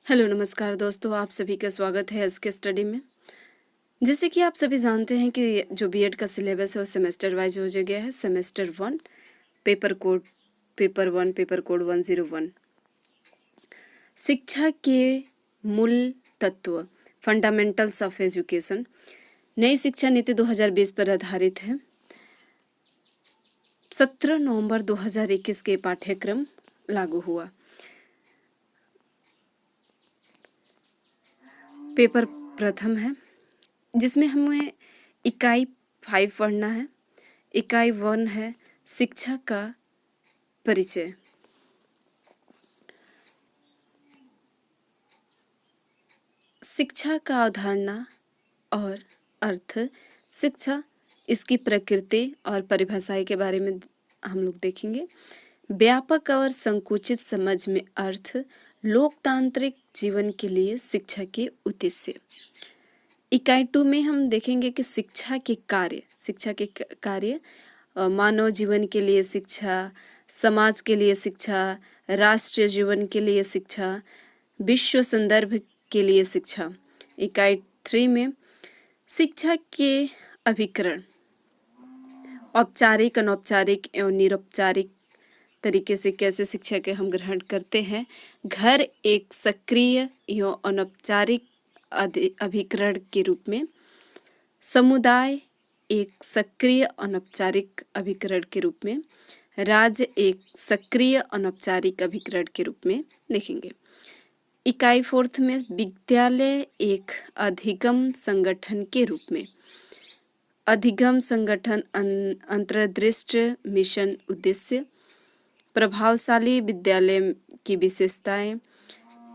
Hello नमस्कार दोस्तों, आप सभी का स्वागत है एसके स्टडी में। जैसे कि आप सभी जानते हैं कि जो बीएड का सिलेबस है वो सेमेस्टर वाइज हो गया है। Semester 1 paper code 101। शिक्षा के मूल तत्व फंडामेंटल्स ऑफ एजुकेशन नई शिक्षा नीति 2020 पर आधारित है। 17 नवंबर 2021 के पाठ्यक्रम लागू हुआ। पेपर प्रथम है जिसमें हमें इकाई 5 पढ़ना है। इकाई 1 है शिक्षा का परिचय। शिक्षा का अवधारणा और अर्थ। शिक्षा, इसकी प्रकृति और परिभाषाएं के बारे में हम लोग देखेंगे। व्यापक और संकुचित समझ में अर्थ। लोकतांत्रिक जीवन के लिए शिक्षा के उद्देश्य। इकाई 2 में हम देखेंगे कि शिक्षा के कार्य मानव जीवन के लिए शिक्षा, समाज के लिए शिक्षा, राष्ट्रीय जीवन के लिए शिक्षा, विश्व संदर्भ के लिए शिक्षा। इकाई 3 में शिक्षा के अभिकरण, औपचारिक, अनौपचारिक एवं निरौपचारिक तरीके से कैसे शिक्षा के हम ग्रहण करते हैं। घर एक सक्रिय एवं अनौपचारिक अभिकरण के रूप में, समुदाय एक सक्रिय अनौपचारिक अभिकरण के रूप में, राज्य एक सक्रिय अनौपचारिक अभिकरण के रूप में देखेंगे। इकाई 4 में विद्यालय एक अधिगम संगठन के रूप में। अधिगम संगठन, अंतर्दृष्टि, मिशन, उद्देश्य, प्रभावशाली विद्यालय की विशेषताएं,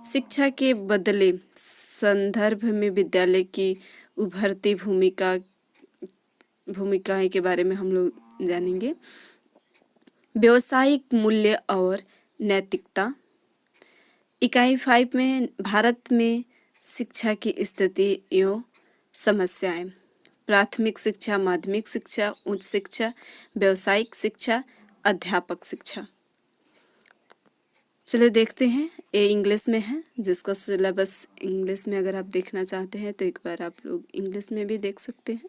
शिक्षा के बदले संदर्भ में विद्यालय की उभरती भूमिकाएं के बारे में हम लोग जानेंगे। व्यावसायिक मूल्य और नैतिकता। इकाई 5 में भारत में शिक्षा की स्थिति एवं समस्याएं। प्राथमिक शिक्षा, माध्यमिक शिक्षा, उच्च शिक्षा, व्यावसायिक शिक्षा, अध्यापक शिक्षा। चलिए देखते हैं। ये इंग्लिश में है, जिसका सिलेबस इंग्लिश में अगर आप देखना चाहते हैं तो एक बार आप लोग इंग्लिश में भी देख सकते हैं।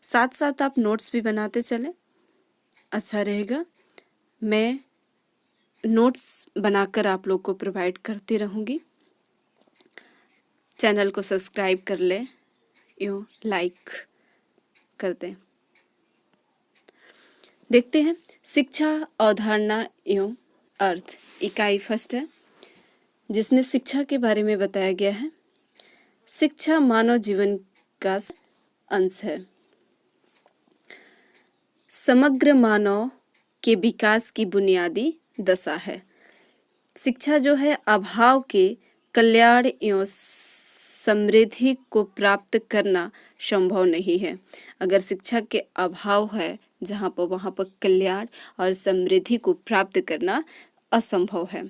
साथ साथ आप नोट्स भी बनाते चले, अच्छा रहेगा। मैं नोट्स बनाकर आप लोग को प्रोवाइड करती रहूँगी। चैनल को सब्सक्राइब कर लें एवं लाइक कर दें। देखते हैं शिक्षा, अवधारणा एवं अर्थ। इकाई 1 है जिसमें शिक्षा के बारे में बताया गया है। शिक्षा मानव जीवन का अंश है, समग्र मानव के विकास की बुनियादी दशा है। शिक्षा जो है अभाव के कल्याण एवं समृद्धि को प्राप्त करना संभव नहीं है। अगर शिक्षा के अभाव है वहाँ पर कल्याण और समृद्धि को प्राप्त करना असंभव है।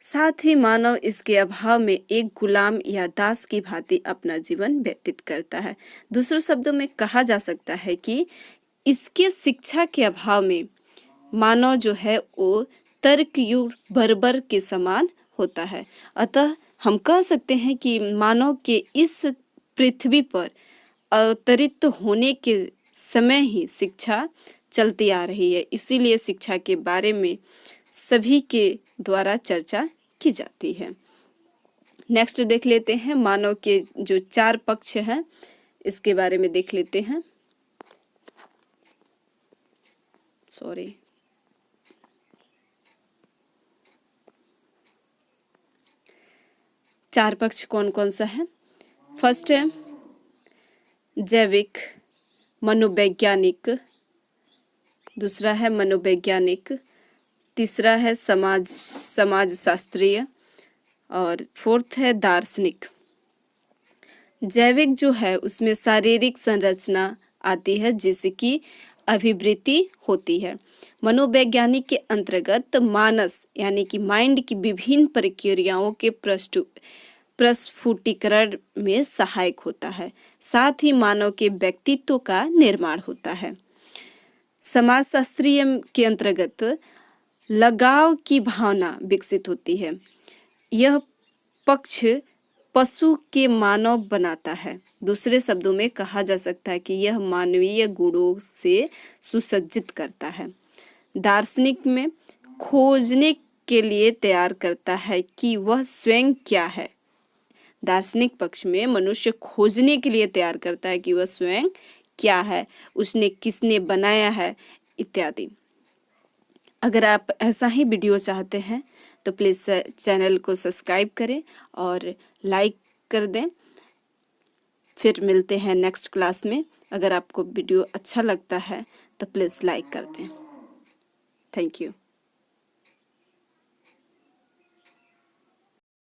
साथ ही मानव इसके अभाव में एक गुलाम या दास की भांति अपना जीवन व्यतीत करता है। दूसरे शब्दों में कहा जा सकता है कि इसके शिक्षा के अभाव में मानव जो है वो तर्कयुक्त बर्बर के समान होता है। अतः हम कह सकते हैं कि मानव के इस पृथ्वी पर अवतरित होने के समय ही शिक्षा चलती आ रही है। इसीलिए शिक्षा के बारे में सभी के द्वारा चर्चा की जाती है। नेक्स्ट देख लेते हैं मानव के जो 4 पक्ष हैं, इसके बारे में देख लेते हैं। चार पक्ष कौन कौन सा है? फर्स्ट है जैविक मनोवैज्ञानिक, दूसरा है मनोवैज्ञानिक, तीसरा है समाजशास्त्रीय और 4th है दार्शनिक। जैविक जो है उसमें शारीरिक संरचना आती है जैसे कि अभिवृत्ति होती है। मनोवैज्ञानिक के अंतर्गत मानस यानी कि माइंड की विभिन्न प्रक्रियाओं के प्रस्फुटीकरण में सहायक होता है। साथ ही मानव के व्यक्तित्व का निर्माण होता है। समाजशास्त्रीय के अंतर्गत लगाव की भावना विकसित होती है। यह पक्ष पशु के मानव बनाता है। दूसरे शब्दों में कहा जा सकता है कि यह मानवीय गुणों से सुसज्जित करता है। दार्शनिक में खोजने के लिए तैयार करता है कि वह स्वयं क्या है। दार्शनिक पक्ष में मनुष्य खोजने के लिए तैयार करता है कि वह स्वयं क्या है, उसने किसने बनाया है इत्यादि। अगर आप ऐसा ही वीडियो चाहते हैं तो प्लीज़ चैनल को सब्सक्राइब करें और लाइक कर दें। फिर मिलते हैं नेक्स्ट क्लास में। अगर आपको वीडियो अच्छा लगता है तो प्लीज़ लाइक कर दें। Thank you.